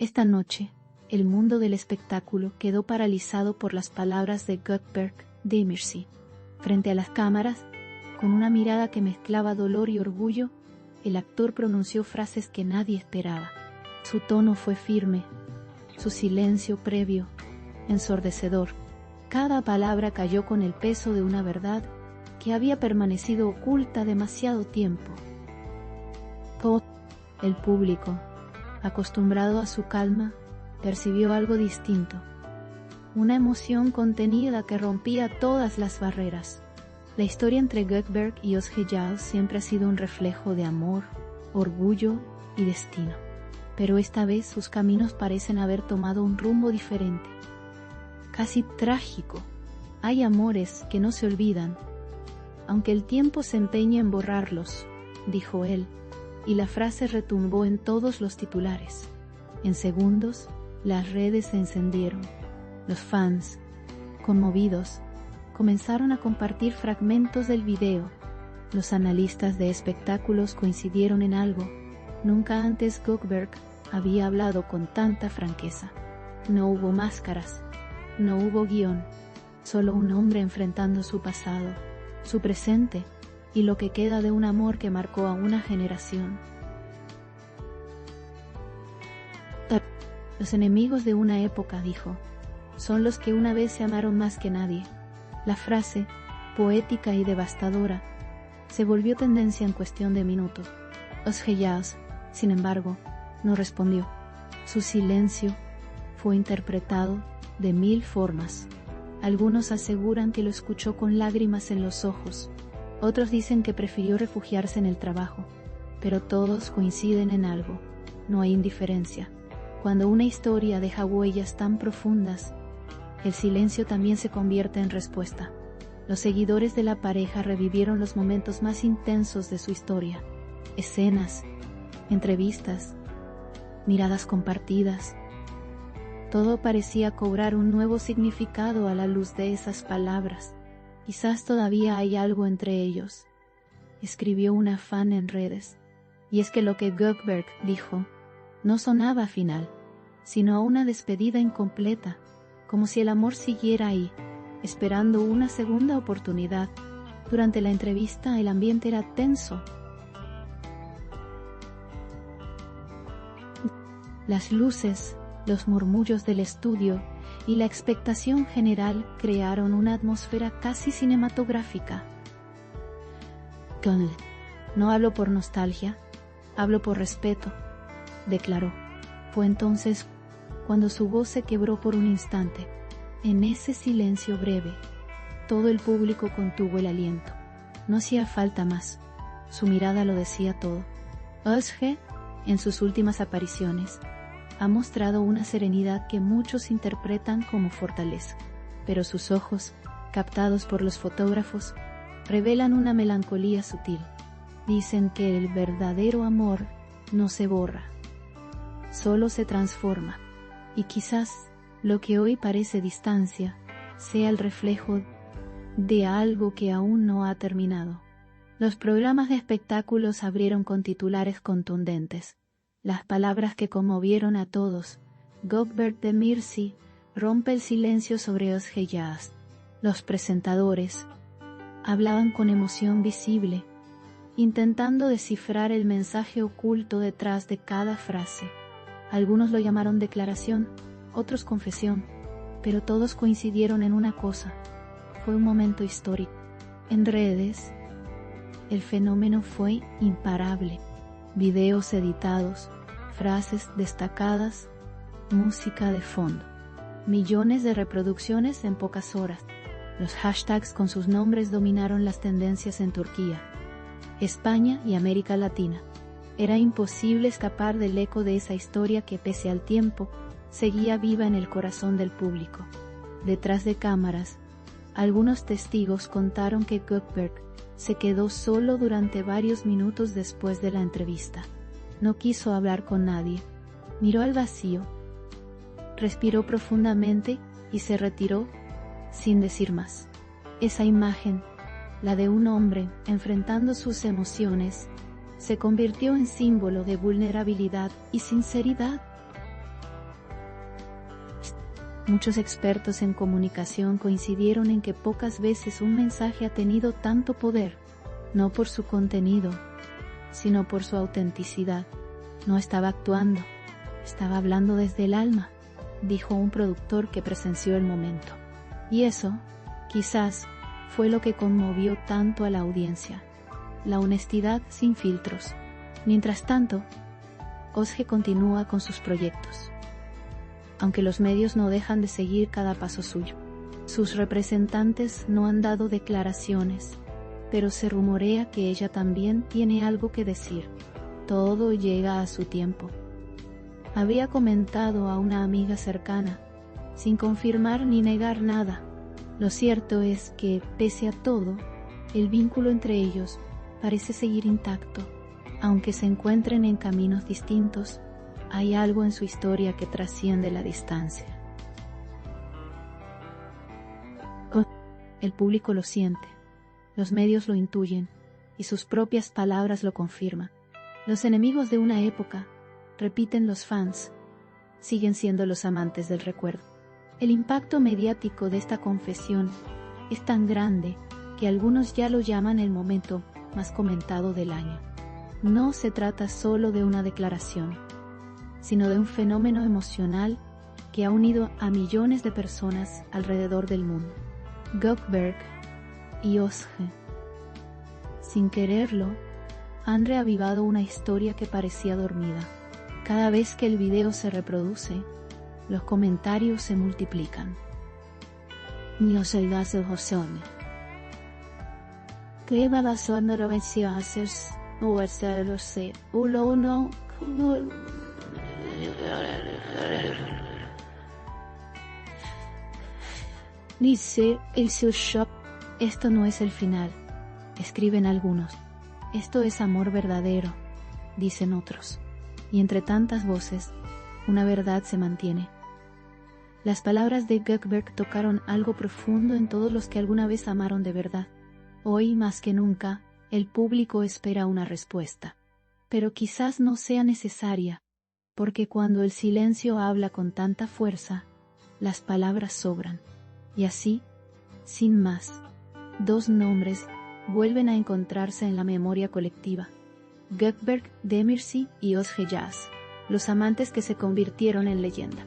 Esta noche, el mundo del espectáculo quedó paralizado por las palabras de Göteborg Demirci. Frente a las cámaras, con una mirada que mezclaba dolor y orgullo, el actor pronunció frases que nadie esperaba. Su tono fue firme, su silencio previo, ensordecedor. Cada palabra cayó con el peso de una verdad que había permanecido oculta demasiado tiempo. Todo el público, acostumbrado a su calma, percibió algo distinto. Una emoción contenida que rompía todas las barreras. La historia entre Göteborg y Özge Yağız siempre ha sido un reflejo de amor, orgullo y destino. Pero esta vez sus caminos parecen haber tomado un rumbo diferente. Casi trágico. Hay amores que no se olvidan, aunque el tiempo se empeñe en borrarlos, dijo él, y la frase retumbó en todos los titulares. En segundos, las redes se encendieron. Los fans, conmovidos, comenzaron a compartir fragmentos del video. Los analistas de espectáculos coincidieron en algo. Nunca antes Göteborg había hablado con tanta franqueza. No hubo máscaras, no hubo guión, solo un hombre enfrentando su pasado, su presente y lo que queda de un amor que marcó a una generación. Los enemigos de una época, dijo, son los que una vez se amaron más que nadie. La frase, poética y devastadora, se volvió tendencia en cuestión de minutos. Özge Yağız, sin embargo, no respondió. Su silencio fue interpretado de 1000 formas. Algunos aseguran que lo escuchó con lágrimas en los ojos. Otros dicen que prefirió refugiarse en el trabajo. Pero todos coinciden en algo. No hay indiferencia. Cuando una historia deja huellas tan profundas, el silencio también se convierte en respuesta. Los seguidores de la pareja revivieron los momentos más intensos de su historia. Escenas, entrevistas, miradas compartidas. Todo parecía cobrar un nuevo significado a la luz de esas palabras. Quizás todavía hay algo entre ellos, escribió una fan en redes. Y es que lo que Göteborg dijo no sonaba a final, sino a una despedida incompleta, como si el amor siguiera ahí, esperando una segunda oportunidad. Durante la entrevista el ambiente era tenso. Las luces, los murmullos del estudio y la expectación general crearon una atmósfera casi cinematográfica. No hablo por nostalgia, hablo por respeto, declaró. Fue entonces cuando su voz se quebró por un instante. En ese silencio breve, todo el público contuvo el aliento. No hacía falta más. Su mirada lo decía todo. Özge, en sus últimas apariciones, ha mostrado una serenidad que muchos interpretan como fortaleza, pero sus ojos, captados por los fotógrafos, revelan una melancolía sutil. Dicen que el verdadero amor no se borra, solo se transforma, y quizás lo que hoy parece distancia sea el reflejo de algo que aún no ha terminado. Los programas de espectáculos abrieron con titulares contundentes. Las palabras que conmovieron a todos. Göteborg Demirci rompe el silencio sobre Özge Yağız. Los presentadores hablaban con emoción visible, intentando descifrar el mensaje oculto detrás de cada frase. Algunos lo llamaron declaración, otros confesión, pero todos coincidieron en una cosa. Fue un momento histórico. En redes, el fenómeno fue imparable. Videos editados, frases destacadas, música de fondo. Millones de reproducciones en pocas horas. Los hashtags con sus nombres dominaron las tendencias en Turquía, España y América Latina. Era imposible escapar del eco de esa historia que, pese al tiempo, seguía viva en el corazón del público. Detrás de cámaras, algunos testigos contaron que Göteborg se quedó solo durante varios minutos después de la entrevista. No quiso hablar con nadie. Miró al vacío, respiró profundamente y se retiró sin decir más. Esa imagen, la de un hombre enfrentando sus emociones, se convirtió en símbolo de vulnerabilidad y sinceridad. Muchos expertos en comunicación coincidieron en que pocas veces un mensaje ha tenido tanto poder, no por su contenido, sino por su autenticidad. No estaba actuando, estaba hablando desde el alma, dijo un productor que presenció el momento. Y eso, quizás, fue lo que conmovió tanto a la audiencia. La honestidad sin filtros. Mientras tanto, Özge continúa con sus proyectos. Aunque los medios no dejan de seguir cada paso suyo. Sus representantes no han dado declaraciones, pero se rumorea que ella también tiene algo que decir. Todo llega a su tiempo. Había comentado a una amiga cercana, sin confirmar ni negar nada. Lo cierto es que, pese a todo, el vínculo entre ellos parece seguir intacto. Aunque se encuentren en caminos distintos, hay algo en su historia que trasciende la distancia. El público lo siente, los medios lo intuyen, y sus propias palabras lo confirman. Los enemigos de una época, repiten los fans, siguen siendo los amantes del recuerdo. El impacto mediático de esta confesión es tan grande que algunos ya lo llaman el momento más comentado del año. No se trata solo de una declaración, sino de un fenómeno emocional que ha unido a millones de personas alrededor del mundo. Gökberg y Özge, sin quererlo, han reavivado una historia que parecía dormida. Cada vez que el video se reproduce, los comentarios se multiplican. Ni soy las de Josone. ¿Qué va a sonar a haces? O hacerlo se uno no. Dice el seu shop. Esto no es el final, escriben algunos. Esto es amor verdadero, dicen otros. Y entre tantas voces, una verdad se mantiene. Las palabras de Gökberg tocaron algo profundo en todos los que alguna vez amaron de verdad. Hoy, más que nunca, el público espera una respuesta. Pero quizás no sea necesaria, porque cuando el silencio habla con tanta fuerza, las palabras sobran. Y así, sin más, dos nombres vuelven a encontrarse en la memoria colectiva. Gökberg, Demirci y Özge Yağız, los amantes que se convirtieron en leyenda.